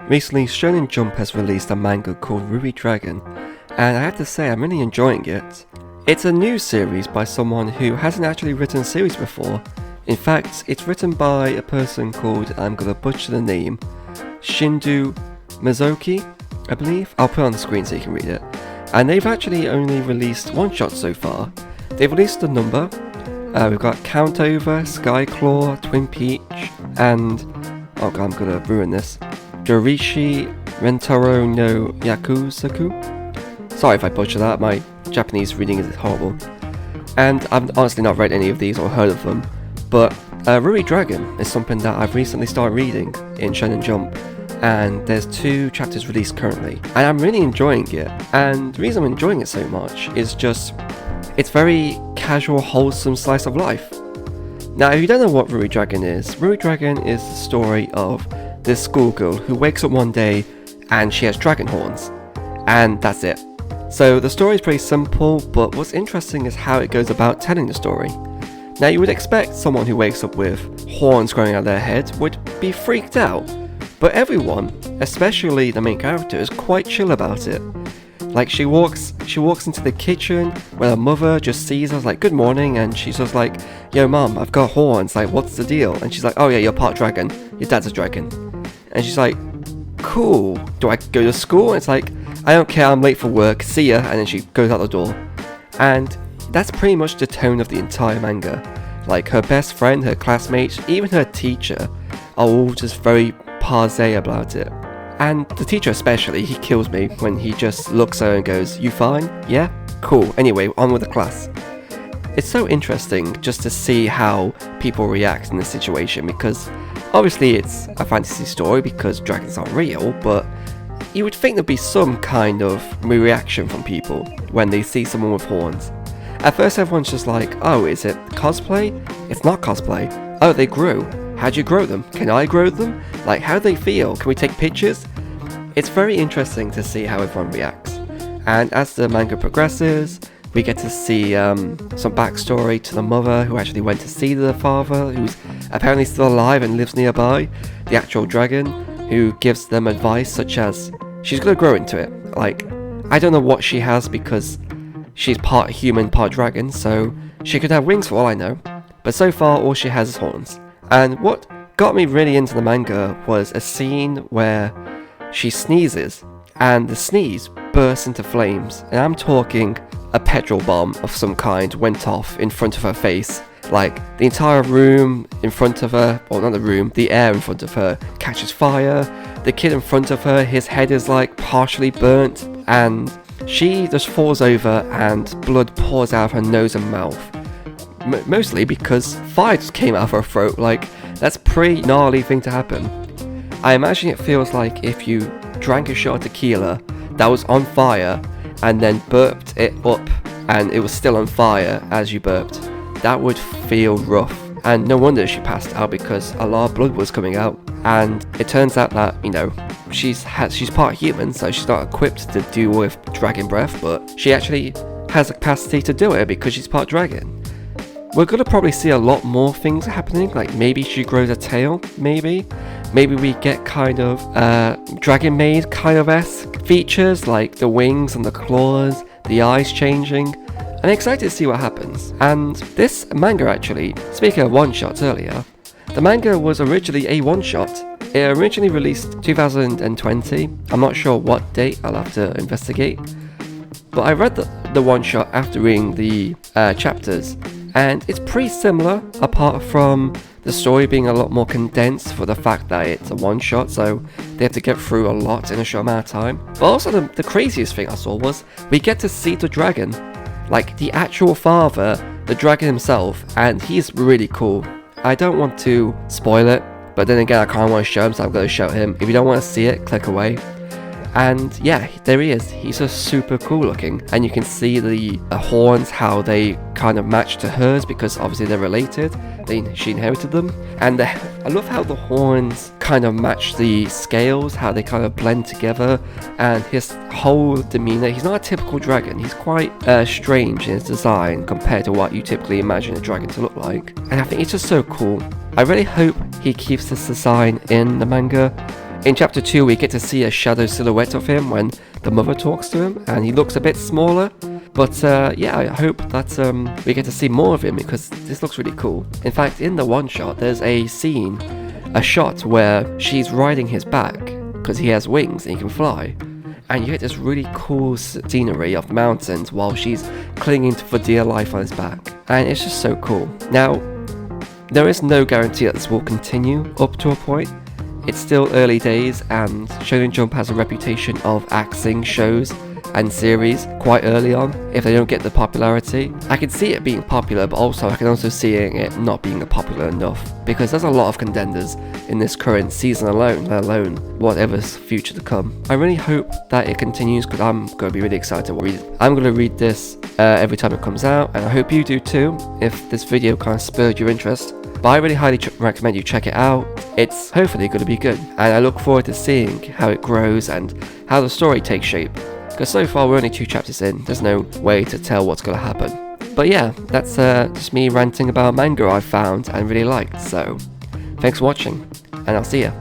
Recently, Shonen Jump has released a manga called RuriDragon, and I have to say I'm really enjoying it. It's a new series by someone who hasn't actually written a series before. In fact, it's written by a person called, I'm gonna butcher the name, Shindou Masaoki, I believe. I'll put it on the screen so you can read it. And they've actually only released one shot so far. They've released a number. We've got Countover, Skyclaw, Twin Peach, and oh god, I'm gonna ruin this. Dorishi Rentaro no Yakusaku. Sorry if I butcher that, my Japanese reading is horrible. And I've honestly not read any of these or heard of them, but RuriDragon is something that I've recently started reading in Shonen Jump, and there's 2 chapters released currently, and I'm really enjoying it. And the reason I'm enjoying it so much is just, it's very casual, wholesome slice of life. Now, if you don't know what RuriDragon is the story of this schoolgirl who wakes up one day and she has dragon horns, and that's it. So the story is pretty simple, but what's interesting is how it goes about telling the story. Now, you would expect someone who wakes up with horns growing out their head would be freaked out, but everyone, especially the main character, is quite chill about it. Like, she walks into the kitchen where her mother just sees her, like, good morning, and she's just like, yo mom, I've got horns, like, what's the deal? And she's like, oh yeah, you're part dragon, your dad's a dragon. And she's like, cool, do I go to school? And it's like, I don't care, I'm late for work, see ya. And then she goes out the door. And that's pretty much the tone of the entire manga. Like, her best friend, her classmates, even her teacher are all just very passe about it. And the teacher especially, he kills me when he just looks at her and goes, you fine? Yeah? Cool. Anyway, on with the class. It's so interesting just to see how people react in this situation, because obviously it's a fantasy story because dragons aren't real, but you would think there'd be some kind of reaction from people when they see someone with horns. At first everyone's just like, oh, is it cosplay? It's not cosplay. Oh, they grew. How'd you grow them? Can I grow them? Like, how'd they feel? Can we take pictures? It's very interesting to see how everyone reacts. And as the manga progresses, we get to see some backstory to the mother who actually went to see the father, who's apparently still alive and lives nearby, the actual dragon, who gives them advice such as, she's gonna grow into it. Like, I don't know what she has because she's part human, part dragon, so she could have wings for all I know. But so far, all she has is horns. And what got me really into the manga was a scene where she sneezes, and the sneeze bursts into flames, and I'm talking a petrol bomb of some kind went off in front of her face. Like, the entire room in front of her, or not the room, the air in front of her catches fire. The kid in front of her, his head is like partially burnt, and she just falls over and blood pours out of her nose and mouth. Mostly because fire just came out of her throat. Like, that's a pretty gnarly thing to happen. I imagine it feels like if you drank a shot of tequila that was on fire and then burped it up and it was still on fire as you burped. That would feel rough. And no wonder she passed out, because a lot of blood was coming out. And it turns out that, you know, she's part human, so she's not equipped to deal with dragon breath, but she actually has the capacity to do it because she's part dragon. We're gonna probably see a lot more things happening, like maybe she grows a tail, maybe we get kind of Dragon Maid kind of esque features, like the wings and the claws, the eyes changing. I'm excited to see what happens. And this manga actually, speaking of one-shots earlier, the manga was originally a one-shot. It originally released 2020, I'm not sure what date, I'll have to investigate. But I read the one-shot after reading the chapters, and it's pretty similar, apart from the story being a lot more condensed for the fact that it's a one-shot, so they have to get through a lot in a short amount of time. But also the craziest thing I saw was we get to see the dragon, like the actual father, the dragon himself, and he's really cool. I don't want to spoil it, but then again I kind of want to show him, so I'm going to show him. If you don't want to see it, click away. And yeah, there he is. He's just super cool looking, and you can see the horns, how they kind of match to hers, because obviously they're related. She inherited them. And I love how the horns kind of match the scales, how they kind of blend together, and his whole demeanor. He's not a typical dragon. He's quite strange in his design compared to what you typically imagine a dragon to look like. And I think it's just so cool. I really hope he keeps this design in the manga. In chapter 2 we get to see a shadow silhouette of him when the mother talks to him, and he looks a bit smaller. But yeah, I hope that we get to see more of him because this looks really cool. In fact, in the one shot there's a scene, a shot where she's riding his back because he has wings and he can fly. And you get this really cool scenery of mountains while she's clinging for dear life on his back. And it's just so cool. Now, there is no guarantee that this will continue up to a point. It's still early days, and Shonen Jump has a reputation of axing shows and series quite early on if they don't get the popularity. I can see it being popular, but also I can also see it not being popular enough, because there's a lot of contenders in this current season alone, let alone whatever's future to come. I really hope that it continues because I'm going to be really excited to read it. I'm going to read this every time it comes out, and I hope you do too if this video kind of spurred your interest. But I really highly recommend you check it out. It's hopefully going to be good, and I look forward to seeing how it grows and how the story takes shape. Because so far we're only 2 chapters in, there's no way to tell what's going to happen. But yeah, that's just me ranting about manga I found and really liked, so thanks for watching, and I'll see ya.